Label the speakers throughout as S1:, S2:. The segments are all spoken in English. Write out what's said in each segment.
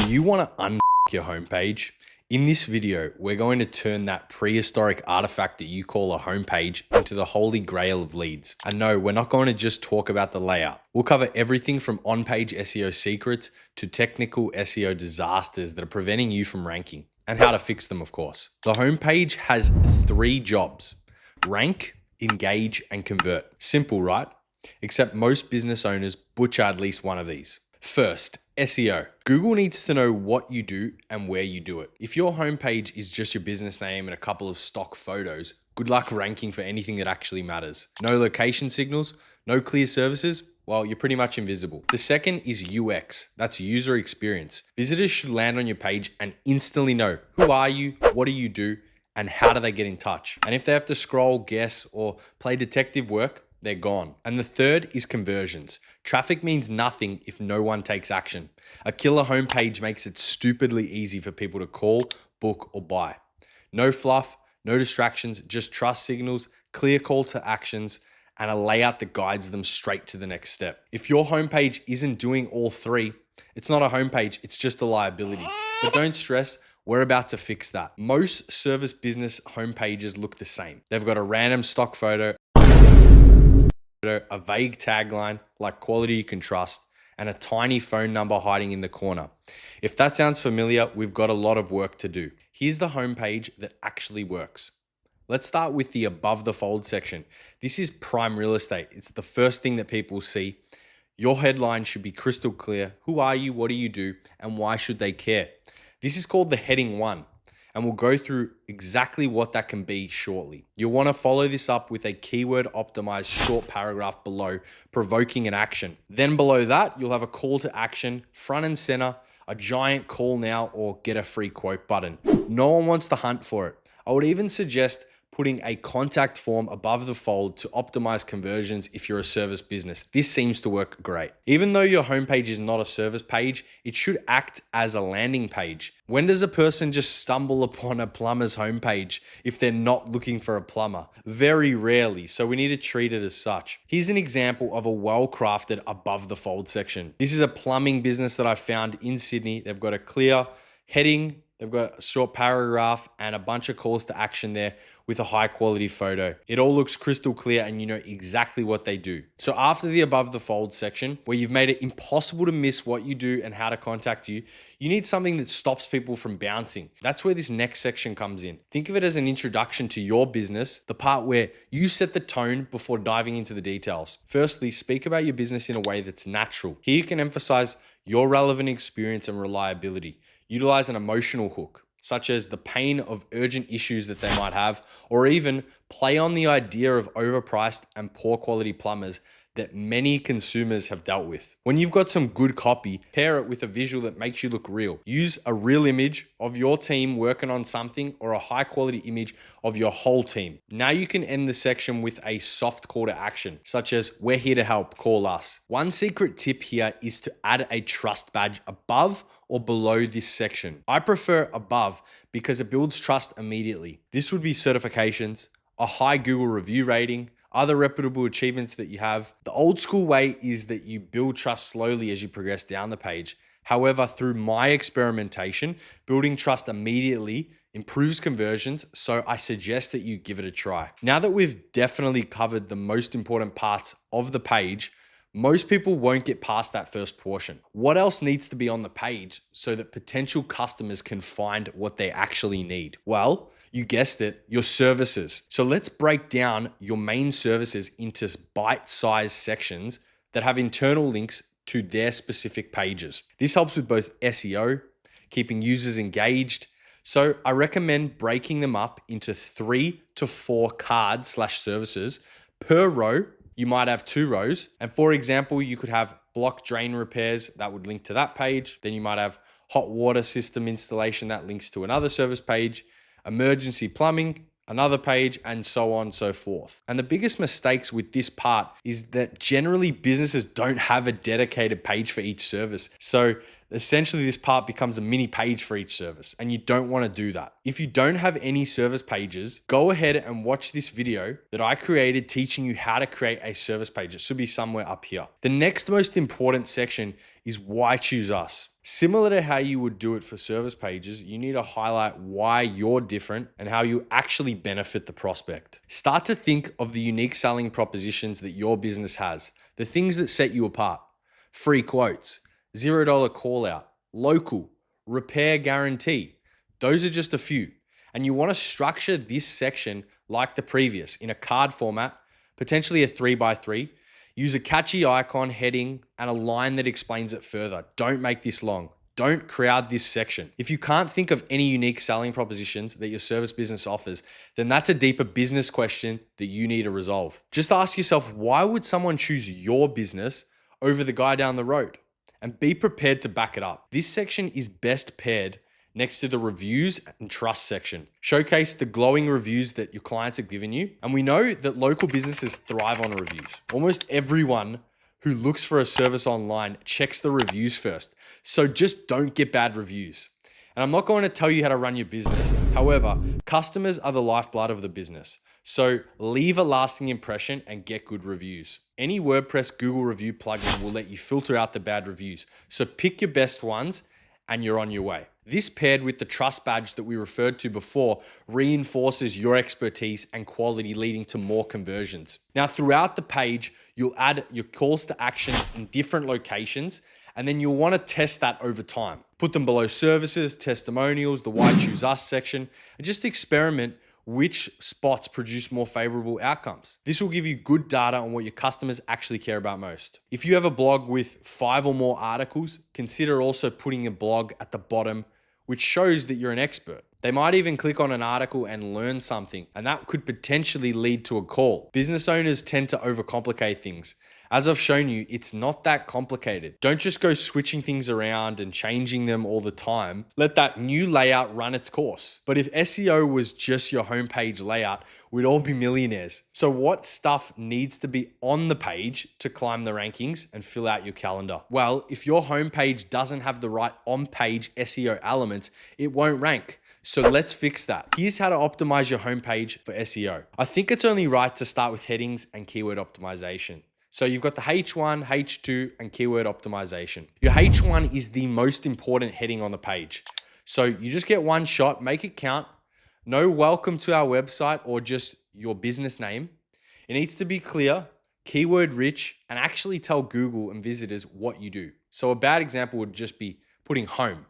S1: Do you want to your homepage? In this video, we're going to turn that prehistoric artifact that you call a homepage into the holy grail of leads. And no, we're not going to just talk about the layout. We'll cover everything from on-page SEO secrets to technical SEO disasters that are preventing you from ranking, and how to fix them, of course. The homepage has 3 jobs: rank, engage, and convert. Simple, right? Except most business owners butcher at least one of these. First, SEO. Google needs to know what you do and where you do it. If your homepage is just your business name and a couple of stock photos, good luck ranking for anything that actually matters. No location signals, no clear services, well, you're pretty much invisible. The second is UX. That's user experience. Visitors should land on your page and instantly know, who are you, what do you do, and how do they get in touch? And if they have to scroll, guess, or play detective work, they're gone. And the third is conversions. Traffic means nothing if no one takes action. A killer homepage makes it stupidly easy for people to call, book, or buy. No fluff, no distractions, just trust signals, clear call to actions, and a layout that guides them straight to the next step. If your homepage isn't doing all 3, it's not a homepage, it's just a liability. But don't stress, we're about to fix that. Most service business homepages look the same. They've got a random stock photo, a vague tagline like quality you can trust, and a tiny phone number hiding in the corner. If that sounds familiar, we've got a lot of work to do. Here's the homepage that actually works. Let's start with the above the fold section. This is prime real estate. It's the first thing that people see. Your headline should be crystal clear. Who are you? What do you do? And why should they care? This is called the heading 1. And we'll go through exactly what that can be shortly. You'll want to follow this up with a keyword optimized short paragraph below, provoking an action. Then below that, you'll have a call to action, front and center, a giant call now or get a free quote button. No one wants to hunt for it. I would even suggest putting a contact form above the fold to optimize conversions if you're a service business. This seems to work great. Even though your homepage is not a service page, it should act as a landing page. When does a person just stumble upon a plumber's homepage if they're not looking for a plumber? Very rarely, so we need to treat it as such. Here's an example of a well-crafted above the fold section. This is a plumbing business that I found in Sydney. They've got a clear heading, they've got a short paragraph and a bunch of calls to action there with a high quality photo. It all looks crystal clear and you know exactly what they do. So after the above the fold section, where you've made it impossible to miss what you do and how to contact you, you need something that stops people from bouncing. That's where this next section comes in. Think of it as an introduction to your business, the part where you set the tone before diving into the details. Firstly, speak about your business in a way that's natural. Here you can emphasize your relevant experience and reliability. Utilize an emotional hook, such as the pain of urgent issues that they might have, or even play on the idea of overpriced and poor quality plumbers that many consumers have dealt with. When you've got some good copy, pair it with a visual that makes you look real. Use a real image of your team working on something or a high quality image of your whole team. Now you can end the section with a soft call to action, such as we're here to help, call us. One secret tip here is to add a trust badge above or below this section. I prefer above because it builds trust immediately. This would be certifications, a high Google review rating, other reputable achievements that you have. The old school way is that you build trust slowly as you progress down the page. However, through my experimentation, building trust immediately improves conversions, so I suggest that you give it a try. Now that we've definitely covered the most important parts of the page, most people won't get past that first portion. What else needs to be on the page so that potential customers can find what they actually need? Well, you guessed it, your services. So let's break down your main services into bite-sized sections that have internal links to their specific pages. This helps with both SEO, keeping users engaged. So I recommend breaking them up into 3 to 4 cards/services per row. You might have 2 rows. And for example, you could have block drain repairs that would link to that page. Then you might have hot water system installation that links to another service page, emergency plumbing, another page, and so on and so forth. And the biggest mistakes with this part is that generally businesses don't have a dedicated page for each service. So essentially this part becomes a mini page for each service, and you don't want to do that. If you don't have any service pages, go ahead and watch this video that I created teaching you how to create a service page. It should be somewhere up here. The next most important section is why choose us. Similar to how you would do it for service pages, you need to highlight why you're different and how you actually benefit the prospect. Start to think of the unique selling propositions that your business has, the things that set you apart. Free quotes, $0 call out, local, repair guarantee. Those are just a few. And you want to structure this section like the previous in a card format, potentially a 3x3. Use a catchy icon, heading, and a line that explains it further. Don't make this long. Don't crowd this section. If you can't think of any unique selling propositions that your service business offers, then that's a deeper business question that you need to resolve. Just ask yourself, why would someone choose your business over the guy down the road? And be prepared to back it up. This section is best paired next to the reviews and trust section. Showcase the glowing reviews that your clients have given you. And we know that local businesses thrive on reviews. Almost everyone who looks for a service online checks the reviews first. So just don't get bad reviews. And I'm not going to tell you how to run your business. However, customers are the lifeblood of the business. So leave a lasting impression and get good reviews. Any WordPress Google review plugin will let you filter out the bad reviews. So pick your best ones and you're on your way. This, paired with the trust badge that we referred to before, reinforces your expertise and quality, leading to more conversions. Now, throughout the page, you'll add your calls to action in different locations, and then you'll want to test that over time. Put them below services, testimonials, the why choose us section, and just experiment which spots produce more favorable outcomes. This will give you good data on what your customers actually care about most. If you have a blog with 5 or more articles, consider also putting a blog at the bottom, which shows that you're an expert. They might even click on an article and learn something, and that could potentially lead to a call. Business owners tend to overcomplicate things. As I've shown you, it's not that complicated. Don't just go switching things around and changing them all the time. Let that new layout run its course. But if SEO was just your homepage layout, we'd all be millionaires. So what stuff needs to be on the page to climb the rankings and fill out your calendar? Well, if your homepage doesn't have the right on-page SEO elements, it won't rank. So let's fix that. Here's how to optimize your homepage for SEO. I think it's only right to start with headings and keyword optimization. So you've got the H1, H2, and keyword optimization. Your H1 is the most important heading on the page. So you just get one shot, make it count. No welcome to our website or just your business name. It needs to be clear, keyword rich, and actually tell Google and visitors what you do. So a bad example would just be putting home.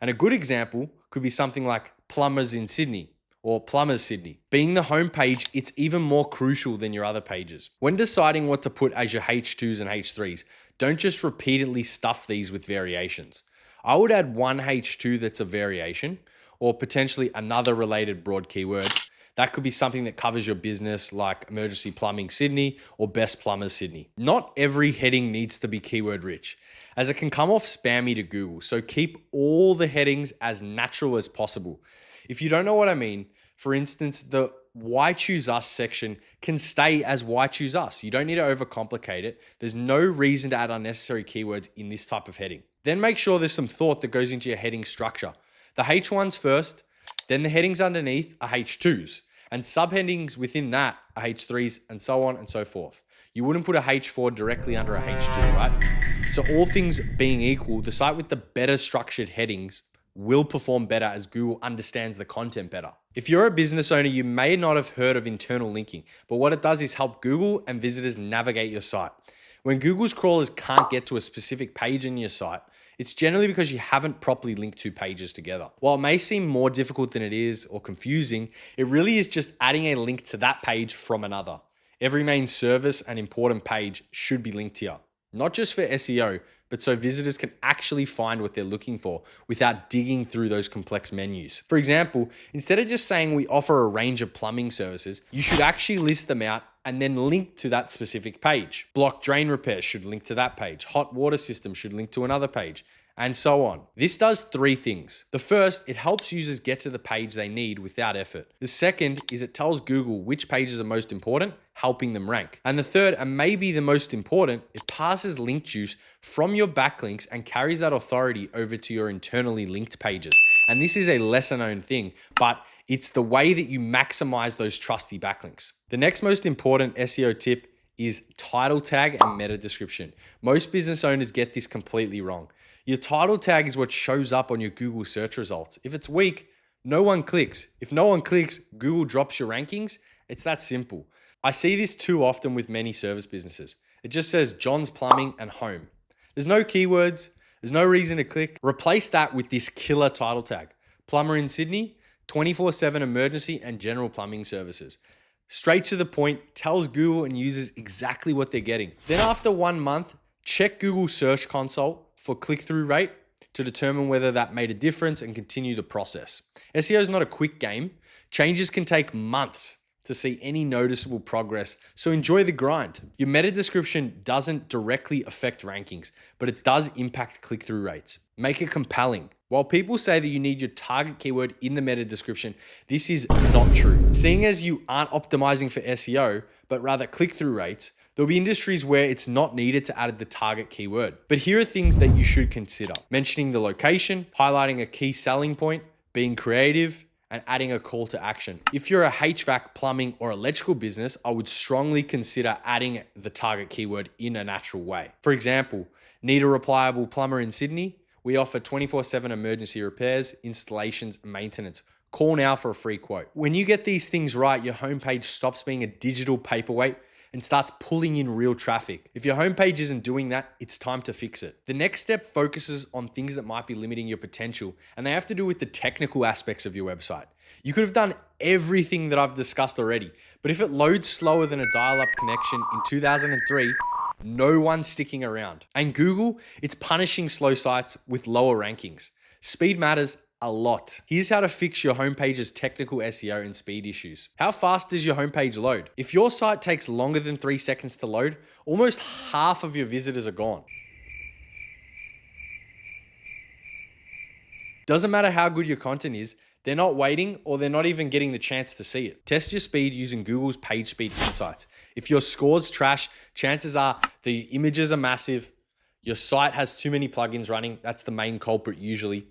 S1: And a good example could be something like plumbers in Sydney or plumbers Sydney. Being the homepage, it's even more crucial than your other pages. When deciding what to put as your H2s and H3s, don't just repeatedly stuff these with variations. I would add one H2 that's a variation, or potentially another related broad keyword. That could be something that covers your business, like emergency plumbing Sydney or best plumbers Sydney. Not every heading needs to be keyword rich, as it can come off spammy to Google. So keep all the headings as natural as possible. If you don't know what I mean, for instance, the why choose us section can stay as why choose us. You don't need to overcomplicate it. There's no reason to add unnecessary keywords in this type of heading. Then make sure there's some thought that goes into your heading structure. The H1s first, then the headings underneath are H2s, and subheadings within that are H3s, and so on and so forth. You wouldn't put a H4 directly under a H2, right? So all things being equal, the site with the better structured headings will perform better as Google understands the content better. If you're a business owner, you may not have heard of internal linking, but what it does is help Google and visitors navigate your site. When Google's crawlers can't get to a specific page in your site, it's generally because you haven't properly linked 2 pages together. While it may seem more difficult than it is or confusing, it really is just adding a link to that page from another. Every main service and important page should be linked here, not just for SEO, but so visitors can actually find what they're looking for without digging through those complex menus. For example, instead of just saying we offer a range of plumbing services, you should actually list them out and then link to that specific page. Block drain repair should link to that page. Hot water system should link to another page, and so on. This does 3 things. The first, it helps users get to the page they need without effort. The second is it tells Google which pages are most important, helping them rank. And the third, and maybe the most important, it passes link juice from your backlinks and carries that authority over to your internally linked pages. And this is a lesser known thing, but it's the way that you maximize those trusty backlinks. The next most important SEO tip is title tag and meta description. Most business owners get this completely wrong. Your title tag is what shows up on your Google search results. If it's weak, no one clicks. If no one clicks, Google drops your rankings. It's that simple. I see this too often with many service businesses. It just says John's Plumbing and Home. There's no keywords. There's no reason to click. Replace that with this killer title tag. Plumber in Sydney, 24/7 emergency and general plumbing services. Straight to the point, tells Google and users exactly what they're getting. Then after 1 month, check Google Search Console for click-through rate to determine whether that made a difference and continue the process. SEO is not a quick game. Changes can take months to see any noticeable progress, so enjoy the grind. Your meta description doesn't directly affect rankings, but it does impact click-through rates. Make it compelling. While people say that you need your target keyword in the meta description, this is not true. Seeing as you aren't optimizing for SEO, but rather click-through rates, there'll be industries where it's not needed to add the target keyword. But here are things that you should consider: mentioning the location, highlighting a key selling point, being creative, and adding a call to action. If you're a HVAC, plumbing, or electrical business, I would strongly consider adding the target keyword in a natural way. For example, need a reliable plumber in Sydney? We offer 24/7 emergency repairs, installations, and maintenance. Call now for a free quote. When you get these things right, your homepage stops being a digital paperweight and starts pulling in real traffic. If your homepage isn't doing that, it's time to fix it. The next step focuses on things that might be limiting your potential, and they have to do with the technical aspects of your website. You could have done everything that I've discussed already, but if it loads slower than a dial-up connection in 2003, no one's sticking around. And Google, it's punishing slow sites with lower rankings. Speed matters a lot. Here's how to fix your homepage's technical SEO and speed issues. How fast does your homepage load? If your site takes longer than 3 seconds to load, almost half of your visitors are gone. Doesn't matter how good your content is, they're not waiting or they're not even getting the chance to see it. Test your speed using Google's page speed insights. If your score's trash, chances are the images are massive, your site has too many plugins running, that's the main culprit usually,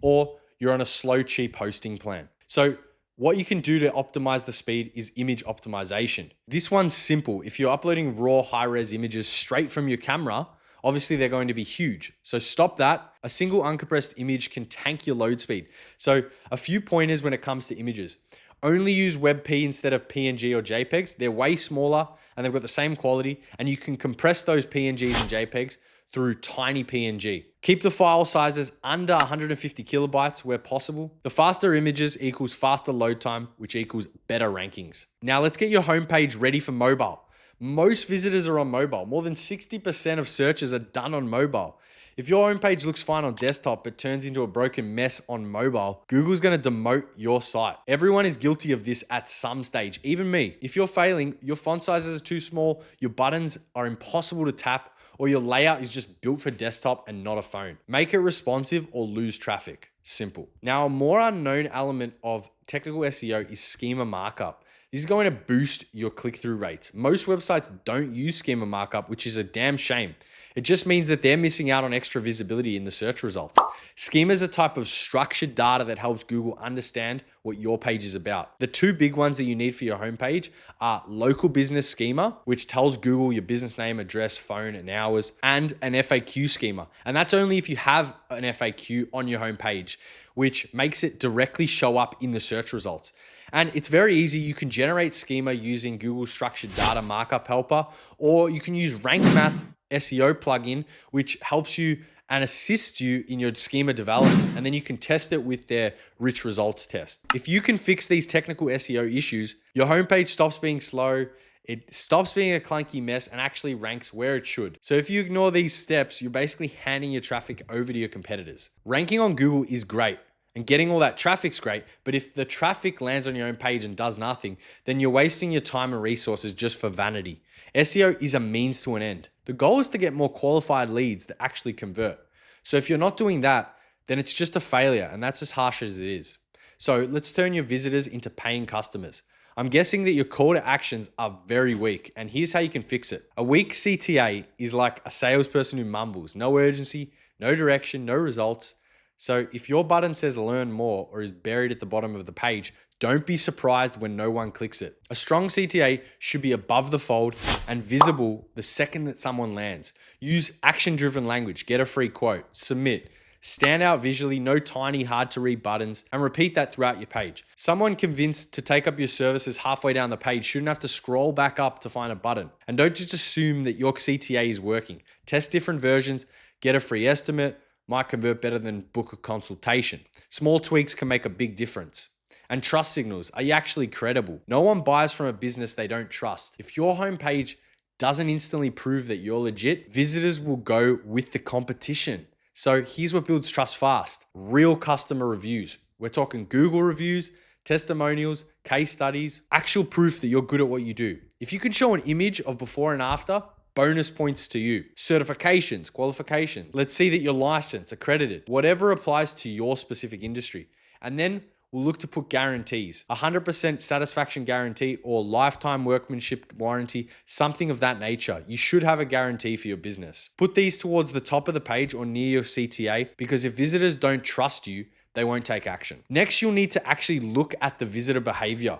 S1: or you're on a slow, cheap hosting plan. So what you can do to optimize the speed is image optimization. This one's simple. If you're uploading raw high-res images straight from your camera, obviously they're going to be huge. So stop that. A single uncompressed image can tank your load speed. So a few pointers when it comes to images. Only use WebP instead of PNG or JPEGs. They're way smaller and they've got the same quality, and you can compress those PNGs and JPEGs through tiny PNG. Keep the file sizes under 150 kilobytes where possible. The faster images equals faster load time, which equals better rankings. Now let's get your homepage ready for mobile. Most visitors are on mobile. More than 60% of searches are done on mobile. If your homepage looks fine on desktop but turns into a broken mess on mobile, Google's gonna demote your site. Everyone is guilty of this at some stage, even me. If you're failing, your font sizes are too small, your buttons are impossible to tap, or your layout is just built for desktop and not a phone. Make it responsive or lose traffic. Simple. Now, a more unknown element of technical SEO is schema markup. This is going to boost your click-through rates. Most websites don't use schema markup, which is a damn shame. It just means that they're missing out on extra visibility in the search results. Schema is a type of structured data that helps Google understand what your page is about. The two big ones that you need for your homepage are local business schema, which tells Google your business name, address, phone, and hours, and an FAQ schema. And that's only if you have an FAQ on your homepage, which makes it directly show up in the search results. And it's very easy. You can generate schema using Google Structured Data Markup Helper, or you can use Rank Math SEO plugin, which helps you and assists you in your schema development. And then you can test it with their rich results test. If you can fix these technical SEO issues, your homepage stops being slow, it stops being a clunky mess, and actually ranks where it should. So if you ignore these steps, you're basically handing your traffic over to your competitors. Ranking on Google is great, and getting all that traffic's great, but if the traffic lands on your own page and does nothing, then you're wasting your time and resources just for vanity. SEO is a means to an end. The goal is to get more qualified leads that actually convert. So if you're not doing that, then it's just a failure, and that's as harsh as it is. So let's turn your visitors into paying customers. I'm guessing that your call to actions are very weak, and here's how you can fix it. A weak CTA is like a salesperson who mumbles, no urgency, no direction, no results. So if your button says learn more or is buried at the bottom of the page, don't be surprised when no one clicks it. A strong CTA should be above the fold and visible the second that someone lands. Use action-driven language, get a free quote, submit. Stand out visually, no tiny, hard to read buttons, and repeat that throughout your page. Someone convinced to take up your services halfway down the page shouldn't have to scroll back up to find a button. And don't just assume that your CTA is working. Test different versions, get a free estimate, might convert better than book a consultation. Small tweaks can make a big difference. And trust signals. Are you actually credible? No one buys from a business they don't trust. If your homepage doesn't instantly prove that you're legit, visitors will go with the competition. So here's what builds trust fast. Real customer reviews. We're talking Google reviews, testimonials, case studies, actual proof that you're good at what you do. If you can show an image of before and after, bonus points to you. Certifications, qualifications. Let's see that you're licensed, accredited, whatever applies to your specific industry. And then we'll look to put guarantees, 100% satisfaction guarantee or lifetime workmanship warranty, something of that nature. You should have a guarantee for your business. Put these towards the top of the page or near your CTA, because if visitors don't trust you, they won't take action. Next, you'll need to actually look at the visitor behavior.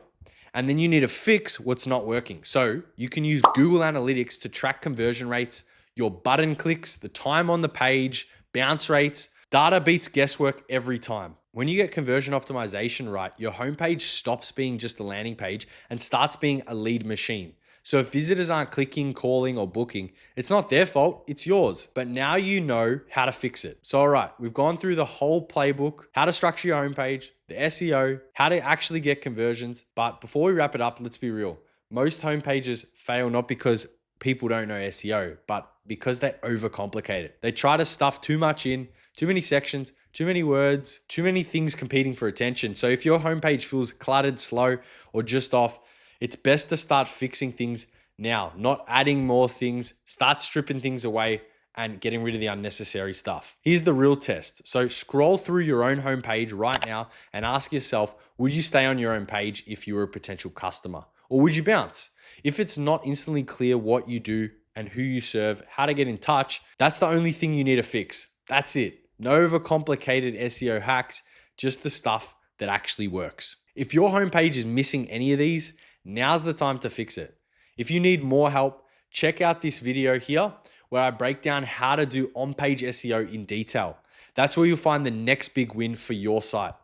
S1: And then you need to fix what's not working. So you can use Google Analytics to track conversion rates, your button clicks, the time on the page, bounce rates. Data beats guesswork every time. When you get conversion optimization right, your homepage stops being just a landing page and starts being a lead machine. So if visitors aren't clicking, calling, or booking, it's not their fault, it's yours. But now you know how to fix it. So all right, we've gone through the whole playbook, how to structure your homepage, the SEO, how to actually get conversions. But before we wrap it up, let's be real. Most homepages fail not because people don't know SEO, but because they overcomplicate it. They try to stuff too much in, too many sections, too many words, too many things competing for attention. So if your homepage feels cluttered, slow, or just off, it's best to start fixing things now, not adding more things. Start stripping things away and getting rid of the unnecessary stuff. Here's the real test. So scroll through your own homepage right now and ask yourself, would you stay on your own page if you were a potential customer? Or would you bounce? If it's not instantly clear what you do and who you serve, how to get in touch, that's the only thing you need to fix. That's it. No overcomplicated SEO hacks, just the stuff that actually works. If your homepage is missing any of these, now's the time to fix it. If you need more help, check out this video here where I break down how to do on-page SEO in detail. That's where you'll find the next big win for your site.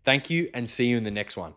S1: Thank you and see you in the next one.